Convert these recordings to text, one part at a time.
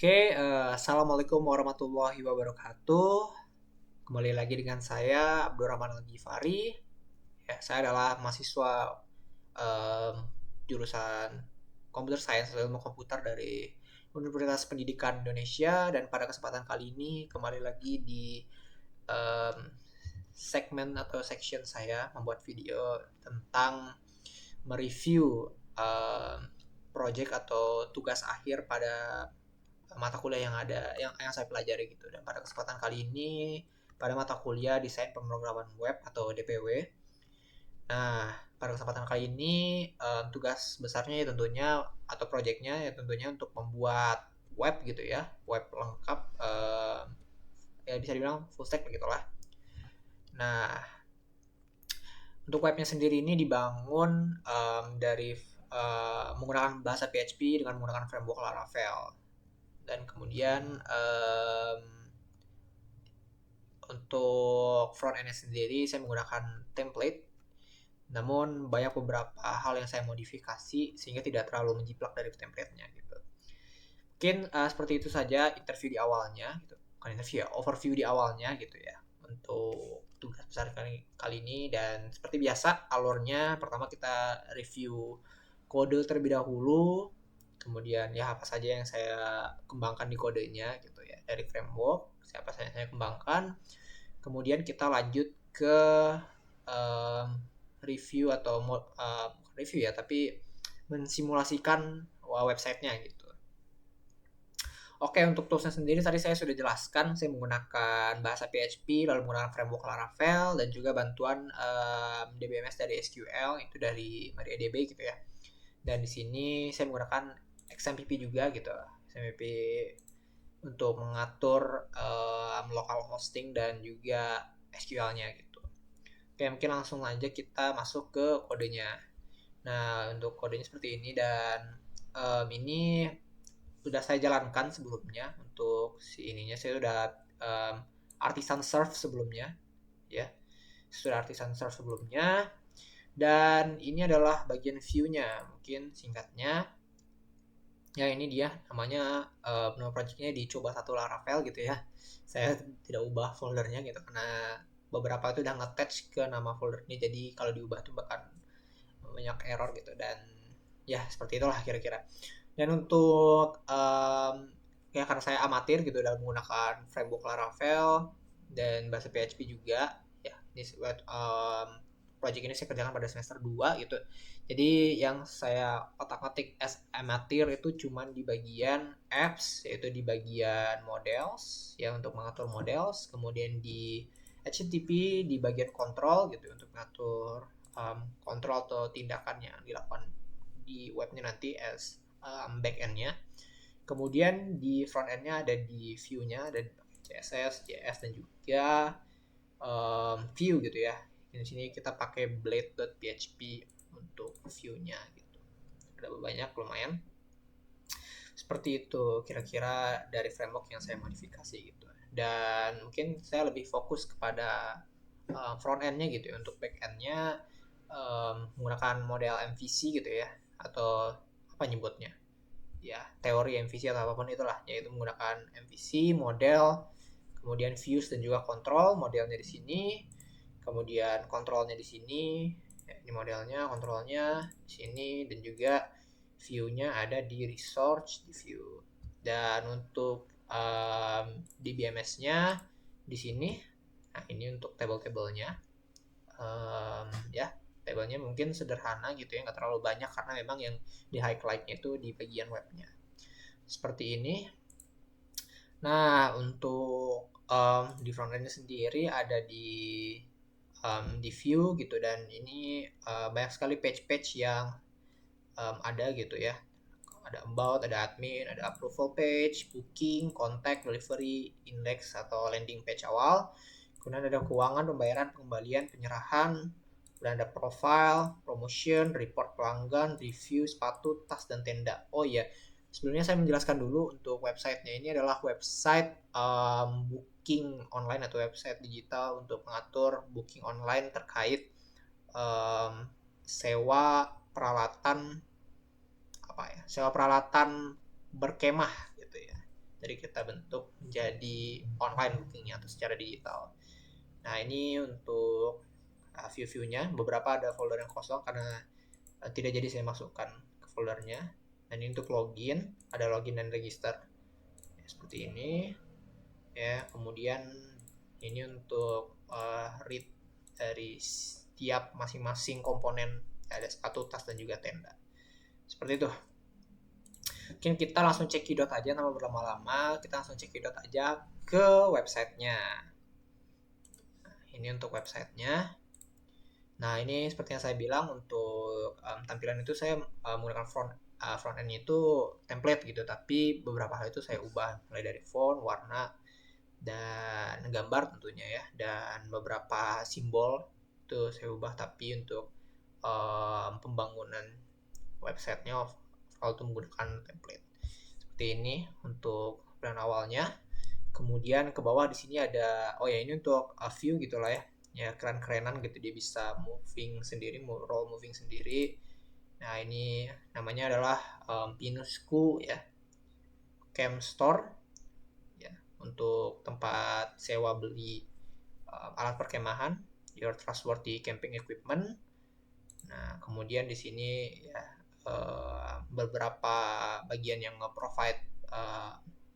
Assalamualaikum warahmatullahi wabarakatuh. Kembali lagi dengan saya Abdurrahman Al-Ghifari. Ya, saya adalah mahasiswa em, jurusan Computer Science atau Ilmu Komputer dari Universitas Pendidikan Indonesia, dan pada kesempatan kali ini kembali lagi di em, segmen atau section saya membuat video tentang mereview em, project atau tugas akhir pada mata kuliah yang ada yang saya pelajari gitu. Dan pada kesempatan kali ini pada mata kuliah desain pemrograman web atau DPW. Nah, pada kesempatan kali ini tugas besarnya ya tentunya atau proyeknya ya tentunya untuk membuat web gitu ya, web lengkap, ya bisa dibilang full stack begitulah. Nah, untuk webnya sendiri ini dibangun dari menggunakan bahasa PHP dengan menggunakan framework Laravel. Dan kemudian untuk front end sendiri saya menggunakan template, namun banyak beberapa hal yang saya modifikasi sehingga tidak terlalu menjiplak dari template-nya gitu. Mungkin seperti itu saja interview di awalnya gitu. Bukan interview ya, overview di awalnya gitu ya untuk tugas besar kali ini. Dan seperti biasa alurnya, pertama kita review kode terlebih dahulu, kemudian ya apa saja yang saya kembangkan di kodenya gitu ya dari framework, siapa saja yang saya kembangkan. Kemudian kita lanjut ke um, review atau review ya, tapi mensimulasikan websitenya gitu. Oke, untuk toolsnya sendiri tadi saya sudah jelaskan, saya menggunakan bahasa PHP, lalu menggunakan framework Laravel, dan juga bantuan DBMS dari SQL, itu dari MariaDB gitu ya. Dan di sini saya menggunakan XMPP juga gitu, XMPP untuk mengatur local hosting dan juga SQL-nya gitu. Oke, mungkin langsung aja kita masuk ke kodenya. Nah, untuk kodenya seperti ini, dan ini sudah saya jalankan sebelumnya. Untuk si ininya saya sudah artisan serve sebelumnya ya, sudah artisan serve sebelumnya. Dan ini adalah bagian view-nya, mungkin singkatnya ya, ini dia namanya, nama projectnya dicoba satu Laravel gitu ya. Saya tidak ubah foldernya gitu karena beberapa itu udah nge-attach ke nama folder ini, jadi kalau diubah tuh bakal banyak error gitu. Dan ya seperti itulah kira-kira. Dan untuk ya karena saya amatir gitu dalam menggunakan framework Laravel dan bahasa PHP juga ya, ini project ini saya kerjakan pada semester 2 gitu. Jadi yang saya otak-atik as amatir itu cuman di bagian apps, yaitu di bagian models ya untuk mengatur models, kemudian di HTTP di bagian control gitu untuk mengatur kontrol atau tindakan yang dilakukan di webnya nanti as back end-nya. Kemudian di front end-nya ada di view-nya, ada CSS, JS, dan juga view gitu ya. Di sini kita pakai blade.php untuk view-nya gitu. Ada banyak lumayan. Seperti itu kira-kira dari framework yang saya modifikasi gitu. Dan mungkin saya lebih fokus kepada front end-nya gitu ya. Untuk back end-nya menggunakan model MVC gitu ya, atau apa nyebutnya ya, teori MVC atau apapun itulah, yaitu menggunakan MVC model, kemudian views dan juga control. Modelnya di sini, kemudian kontrolnya di sini ya, ini modelnya, kontrolnya di sini, dan juga view-nya ada di resource di view. Dan untuk DBMS-nya di sini. Nah, ini untuk table-tablenya ya, tabelnya mungkin sederhana gitu ya, nggak terlalu banyak karena memang yang di highlight-nya itu di bagian webnya seperti ini. Nah, untuk di front end sendiri ada di view gitu, dan ini banyak sekali page-page yang ada gitu ya. Ada about, ada admin, ada approval page, booking, contact, delivery, index atau landing page awal. Kemudian ada keuangan, pembayaran, pengembalian, penyerahan. Kemudian ada profile, promotion, report pelanggan, review, sepatu, tas, dan tenda. Oh iya, sebelumnya saya menjelaskan dulu untuk websitenya. Ini adalah website booking online atau website digital untuk mengatur booking online terkait sewa peralatan, apa ya, sewa peralatan berkemah gitu ya. Jadi kita bentuk menjadi online bookingnya atau secara digital. Nah ini untuk view-nya, beberapa ada folder yang kosong karena tidak jadi saya masukkan ke foldernya. Dan ini untuk login, ada login dan register ya, seperti ini ya. Kemudian ini untuk read dari setiap masing-masing komponen, ada sepatu, tas, dan juga tenda. Seperti itu. Mungkin kita langsung cekidot aja, nama berlama-lama, kita langsung cekidot aja ke websitenya. Nah, ini untuk websitenya. Nah ini seperti yang saya bilang, untuk tampilan itu saya menggunakan front end itu template gitu, tapi beberapa hal itu saya ubah, mulai dari font, warna, dan gambar tentunya ya, dan beberapa simbol itu saya ubah. Tapi untuk pembangunan websitenya overall itu menggunakan template seperti ini untuk plan awalnya. Kemudian ke bawah di sini ada, oh ya ini untuk view gitulah ya, ya keren-kerenan gitu, dia bisa moving sendiri, roll moving sendiri. Nah ini namanya adalah Pinusku ya, Camp Store ya, untuk tempat sewa beli alat perkemahan, your trustworthy camping equipment. Nah kemudian di sini ya beberapa bagian yang nge-provide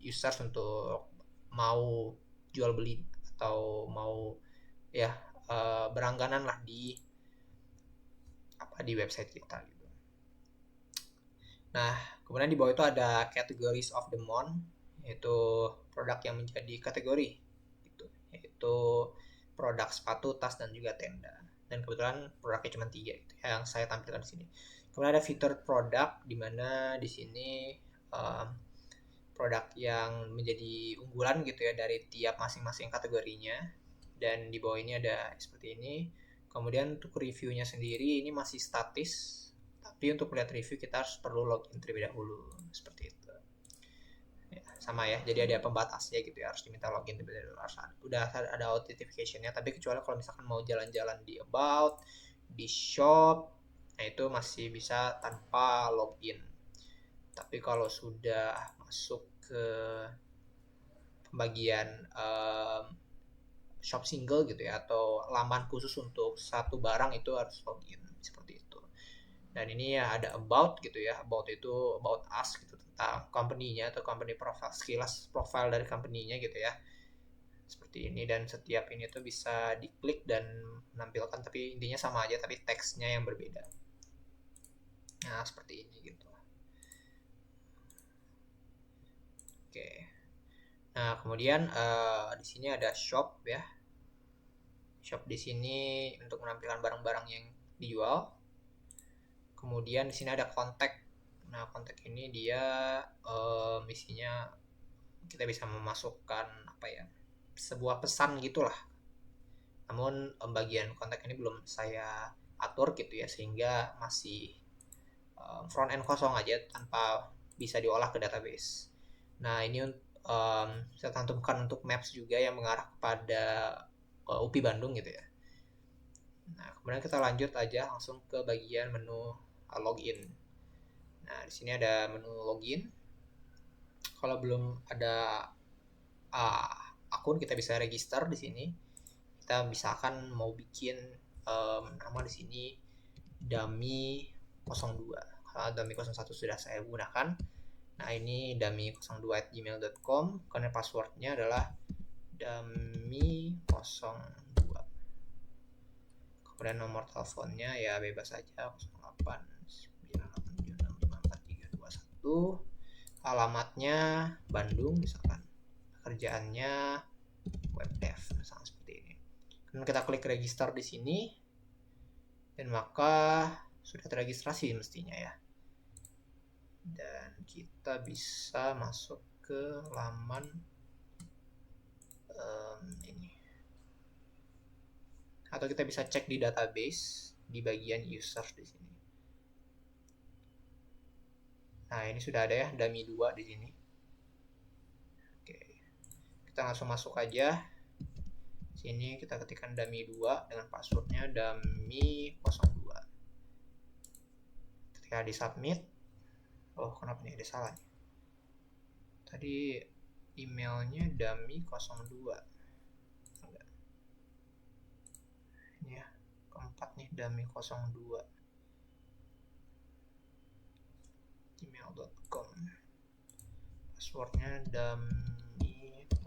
users untuk mau jual beli atau mau ya berangganan lah di website kita gitu. Nah kemudian di bawah itu ada categories of the month, yaitu produk yang menjadi kategori gitu, yaitu produk sepatu, tas, dan juga tenda. Dan kebetulan produknya cuma 3 gitu yang saya tampilkan di sini. Kemudian ada featured product, di mana di sini produk yang menjadi unggulan gitu ya dari tiap masing-masing kategorinya. Dan di bawah ini ada seperti ini. Kemudian untuk reviewnya sendiri ini masih statis, tapi untuk melihat review kita harus perlu login terlebih dahulu seperti itu ya, sama ya, jadi ada pembatasnya gitu ya, harus diminta login terlebih dahulu. Udah ada authentication-nya, tapi kecuali kalau misalkan mau jalan-jalan di about, di shop, nah itu masih bisa tanpa login. Tapi kalau sudah masuk ke pembagian shop single gitu ya, atau laman khusus untuk satu barang, itu harus login seperti itu. Dan ini ya ada about gitu ya, about itu about us gitu, tentang company-nya atau company profile, sekilas profile dari company-nya gitu ya, seperti ini. Dan setiap ini tuh bisa diklik dan menampilkan, tapi intinya sama aja, tapi teksnya yang berbeda. Nah seperti ini gitu. Oke. Nah kemudian di sini ada shop ya. Shop di sini untuk menampilkan barang-barang yang dijual. Kemudian di sini ada kontak. Nah kontak ini dia isinya kita bisa memasukkan apa ya, sebuah pesan gitulah. Namun bagian kontak ini belum saya atur gitu ya, sehingga masih front end kosong aja tanpa bisa diolah ke database. Nah ini saya cantumkan untuk maps juga yang mengarah kepada UPI Bandung gitu ya. Nah kemudian kita lanjut aja langsung ke bagian menu login. Nah di sini ada menu login. Kalau belum ada akun, kita bisa register di sini. Kita misalkan mau bikin nama di sini dummy 02. Kalau dummy 01 sudah saya gunakan. Nah ini dummy02@gmail.com. Karena passwordnya adalah dummy02. Kemudian nomor teleponnya ya bebas saja, 0898765431. Alamatnya Bandung misalkan. Kerjaannya web dev misalnya seperti ini. Kemudian kita klik register di sini, dan maka sudah terregistrasi mestinya ya. Dan kita bisa masuk ke laman ini, atau kita bisa cek di database di bagian user di sini. Nah ini sudah ada ya dummy 2 di sini. Oke, kita langsung masuk aja. Sini kita ketikkan dummy 2 dengan passwordnya dummy02. Ketika di submit, oh kenapa nih ada salah nih. Tadi emailnya dummy02. Ini ya, keempat nih, dummy02 gmail.com, passwordnya dummy02.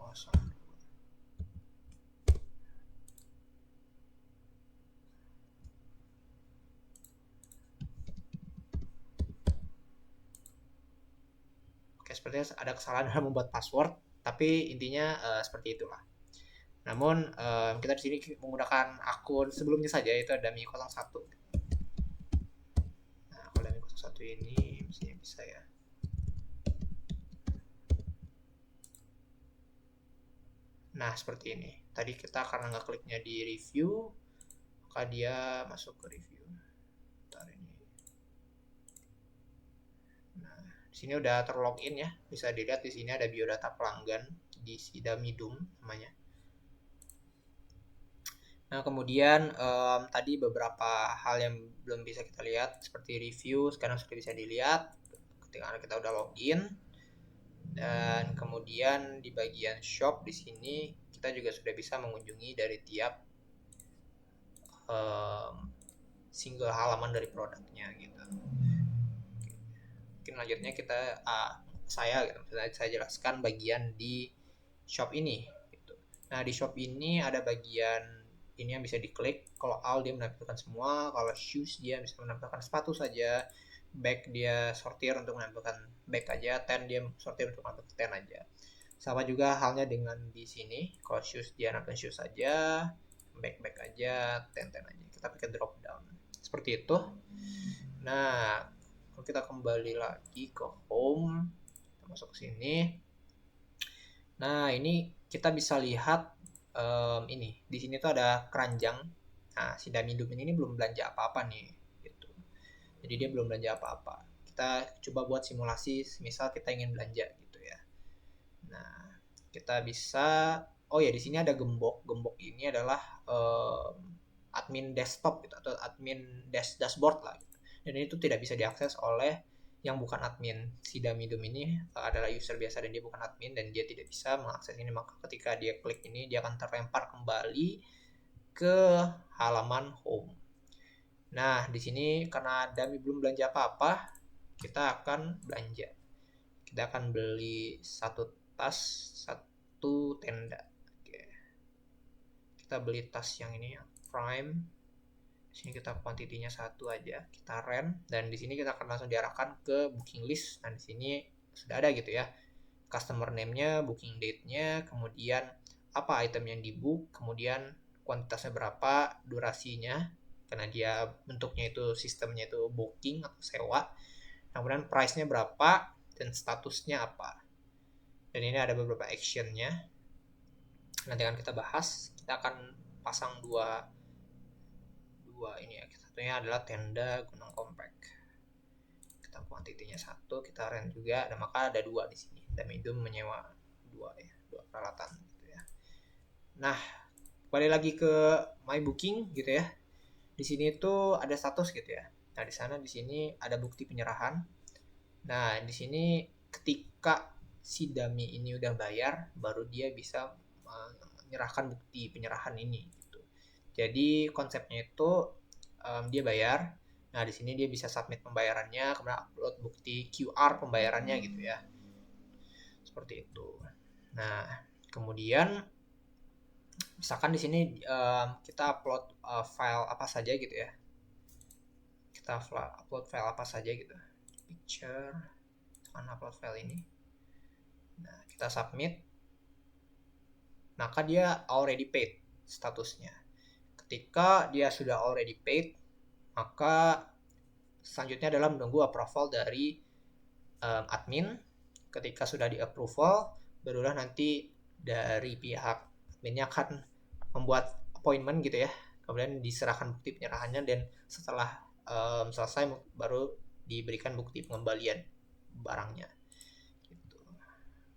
Oke, sepertinya ada kesalahan dalam membuat password, tapi intinya seperti itulah. Namun kita di sini menggunakan akun sebelumnya saja, itu ada dummy01. Nah, kalau dummy01 ini mestinya bisa ya. Nah, seperti ini. Tadi kita karena nggak kliknya di review, maka dia masuk ke review. Bentar ini. Nah, di sini udah terlogin ya. Bisa dilihat di sini ada biodata pelanggan di si Dummy namanya. Nah, kemudian tadi beberapa hal yang belum bisa kita lihat seperti review sekarang sudah bisa dilihat ketika kita udah login. Dan kemudian di bagian shop di sini kita juga sudah bisa mengunjungi dari tiap single halaman dari produknya gitu. Mungkin lanjutnya saya jelaskan bagian di shop ini gitu. Nah, di shop ini ada bagian ini yang bisa diklik. Kalau all dia menampilkan semua, kalau shoes dia bisa menampilkan sepatu saja, bag dia sortir untuk menampilkan bag aja, ten dia sortir untuk menampilkan ten aja. Sama juga halnya dengan di sini, kalau shoes dia nampilkan shoes saja, bag aja, ten aja. Kita pakai drop down seperti itu. Nah, kalau kita kembali lagi ke home, kita masuk ke sini. Nah, ini kita bisa lihat ini di sini tuh ada keranjang. Nah, si Damidum ini belum belanja apa-apa nih, gitu. Jadi dia belum belanja apa-apa. Kita coba buat simulasi, misal kita ingin belanja gitu ya. Nah, kita bisa, oh ya di sini ada gembok. Gembok ini adalah admin desktop gitu, atau admin dashboard lah. Gitu. Dan itu tidak bisa diakses oleh yang bukan admin. Si Damidum ini adalah user biasa dan dia bukan admin dan dia tidak bisa mengakses ini. Maka ketika dia klik ini dia akan terlempar kembali ke halaman home. Nah, di sini karena Dami belum belanja apa-apa, kita akan belanja. Kita akan beli satu tas, satu tenda. Oke. Kita beli tas yang ini, Prime. Di sini kita kuantitinya satu aja, kita rent, dan di sini kita akan langsung diarahkan ke booking list. Nah, di sini sudah ada gitu ya, customer name-nya, booking date-nya, kemudian apa item yang di book, kemudian kuantitasnya berapa, durasinya, karena dia bentuknya itu sistemnya itu booking atau sewa, kemudian price-nya berapa, dan statusnya apa. Dan ini ada beberapa action-nya. Nanti akan kita bahas. Kita akan pasang dua ini ya. Satunya adalah tenda Gunung Kompak. Kita kuantitinya satu, kita rent juga, dan maka ada dua di sini. Damidum menyewa dua peralatan gitu ya. Nah, kembali lagi ke my booking gitu ya. Di sini tuh ada status gitu ya. Nah, di sini ada bukti penyerahan. Nah, di sini ketika si dummy ini udah bayar, baru dia bisa menyerahkan bukti penyerahan ini gitu. Jadi konsepnya itu dia bayar. Nah, di sini dia bisa submit pembayarannya, kemudian upload bukti QR pembayarannya gitu ya. Seperti itu. Nah, kemudian misalkan di sini kita upload file apa saja gitu ya. Kita upload file apa saja gitu. Picture, upload file ini. Nah, kita submit. Maka dia already paid statusnya. Ketika dia sudah already paid, maka selanjutnya adalah menunggu approval dari admin. Ketika sudah di approval, barulah nanti dari pihak adminnya akan membuat appointment gitu ya. Kemudian diserahkan bukti penyerahannya dan setelah selesai baru diberikan bukti pengembalian barangnya. Gitu.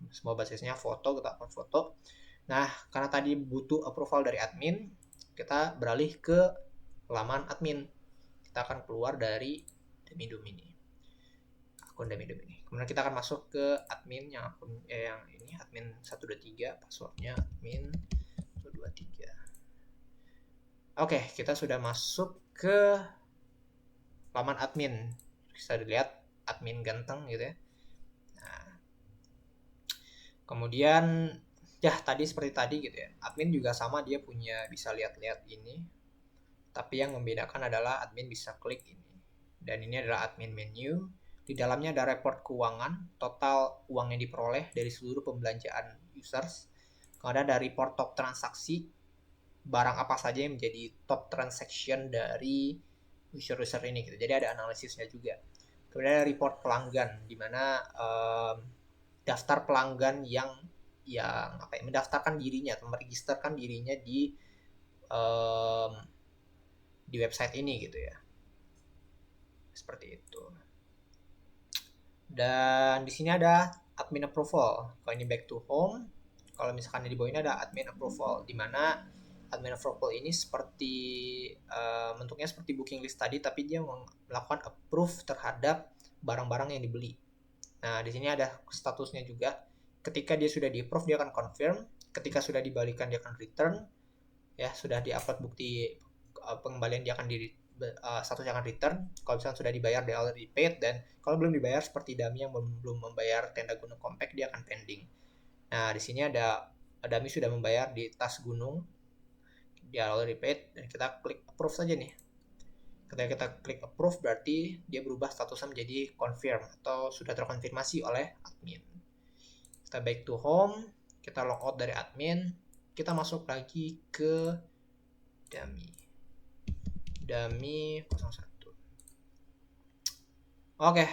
Semua basisnya foto, kita upload foto. Nah, karena tadi butuh approval dari admin, kita beralih ke halaman admin. Kita akan keluar dari Damidum ini, akun Damidum ini. Kemudian kita akan masuk ke admin yang ini admin 123, passwordnya admin 123. Oke, kita sudah masuk ke laman admin. Bisa dilihat admin ganteng gitu ya. Nah, kemudian ya tadi seperti tadi gitu ya. Admin juga sama, dia punya bisa lihat-lihat ini. Tapi yang membedakan adalah admin bisa klik ini. Dan ini adalah admin menu. Di dalamnya ada report keuangan, total uang yang diperoleh dari seluruh pembelanjaan users. Kemudian ada report top transaksi, barang apa saja yang menjadi top transaction dari user-user ini gitu. Jadi ada analisisnya juga. Kemudian ada report pelanggan, di mana daftar pelanggan yang mendaftarkan dirinya atau meregisterkan dirinya di website ini gitu ya. Seperti itu. Dan di sini ada admin approval. Kalau ini back to home, kalau misalkan di bawah ini ada admin approval, di mana admin approval ini seperti bentuknya seperti booking list tadi, tapi dia melakukan approve terhadap barang-barang yang dibeli. Nah, di sini ada statusnya juga. Ketika dia sudah di-approve, dia akan confirm. Ketika sudah dibalikan, dia akan return. Ya, sudah di-upload bukti pengembalian, dia akan statusnya akan return. Kalau misalnya sudah dibayar, dia already paid. Dan kalau belum dibayar, seperti Dami yang belum membayar tenda gunung compact, dia akan pending. Nah, di sini ada Dami sudah membayar di tas gunung, dia already paid, dan kita klik approve saja nih. Ketika kita klik approve, berarti dia berubah statusnya menjadi confirm atau sudah terkonfirmasi oleh admin. Kita back to home, kita log out dari admin, kita masuk lagi ke Dami 01. Oke,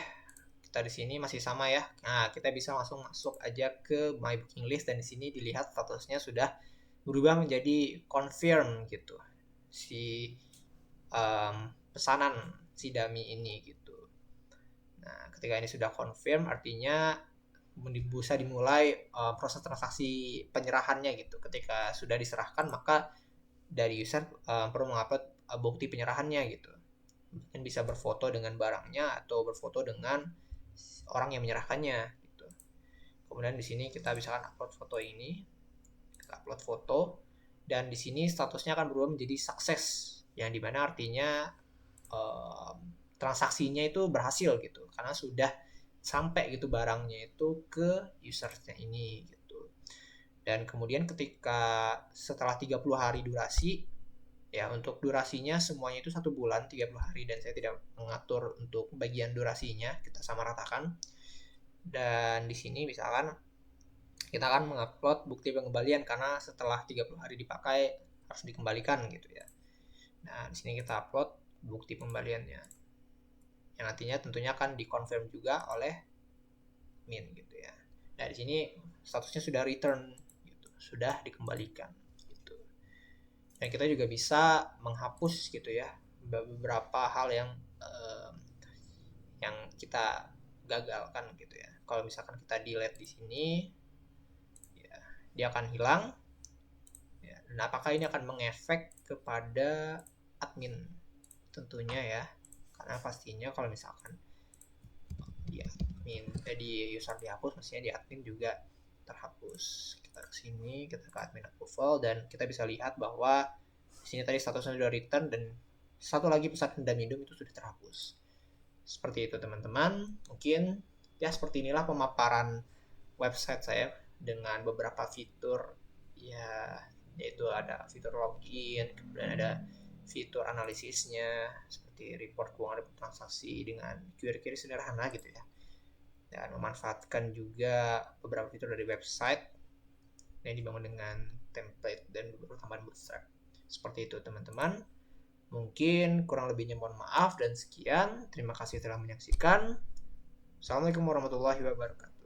kita di sini masih sama ya. Nah, kita bisa langsung masuk aja ke my booking list, dan di sini dilihat statusnya sudah berubah menjadi confirm gitu. Si pesanan si Dami ini gitu. Nah, ketika ini sudah confirm, artinya bisa dimulai proses transaksi penyerahannya gitu. Ketika sudah diserahkan, maka dari user perlu mengupload bukti penyerahannya gitu. Mungkin bisa berfoto dengan barangnya atau berfoto dengan orang yang menyerahkannya gitu. Kemudian di sini kita bisa upload foto ini. Kita upload foto, dan di sini statusnya akan berubah menjadi sukses, yang dimana artinya transaksinya itu berhasil gitu, karena sudah sampai gitu barangnya itu ke usernya ini gitu. Dan kemudian ketika setelah 30 hari durasi, ya untuk durasinya semuanya itu 1 bulan 30 hari, dan saya tidak mengatur untuk bagian durasinya, kita sama ratakan. Dan di sini misalkan kita akan mengupload bukti pengembalian, karena setelah 30 hari dipakai harus dikembalikan gitu ya. Nah, di sini kita upload bukti pembaliannya, yang nantinya tentunya akan dikonfirm juga oleh admin gitu ya. Nah, di sini statusnya sudah return gitu, sudah dikembalikan gitu. Dan kita juga bisa menghapus gitu ya beberapa hal yang kita gagalkan gitu ya. Kalau misalkan kita delete di sini, ya, dia akan hilang. Ya, dan apakah ini akan mengefek kepada admin? Tentunya ya, karena pastinya kalau misalkan di admin di user dihapus, mestinya di admin juga terhapus. Kita ke sini, kita ke admin approval, dan kita bisa lihat bahwa di sini tadi statusnya sudah return, dan satu lagi pesan dendam hidup itu sudah terhapus. Seperti itu teman-teman. Mungkin ya seperti inilah pemaparan website saya dengan beberapa fitur ya, yaitu ada fitur login, kemudian ada fitur analisisnya seperti report keuangan, report transaksi dengan query-query sederhana gitu ya, dan memanfaatkan juga beberapa fitur dari website yang dibangun dengan template dan beberapa tambahan bootstrap. Seperti itu teman-teman. Mungkin kurang lebihnya mohon maaf, dan sekian. Terima kasih telah menyaksikan. Assalamualaikum warahmatullahi wabarakatuh.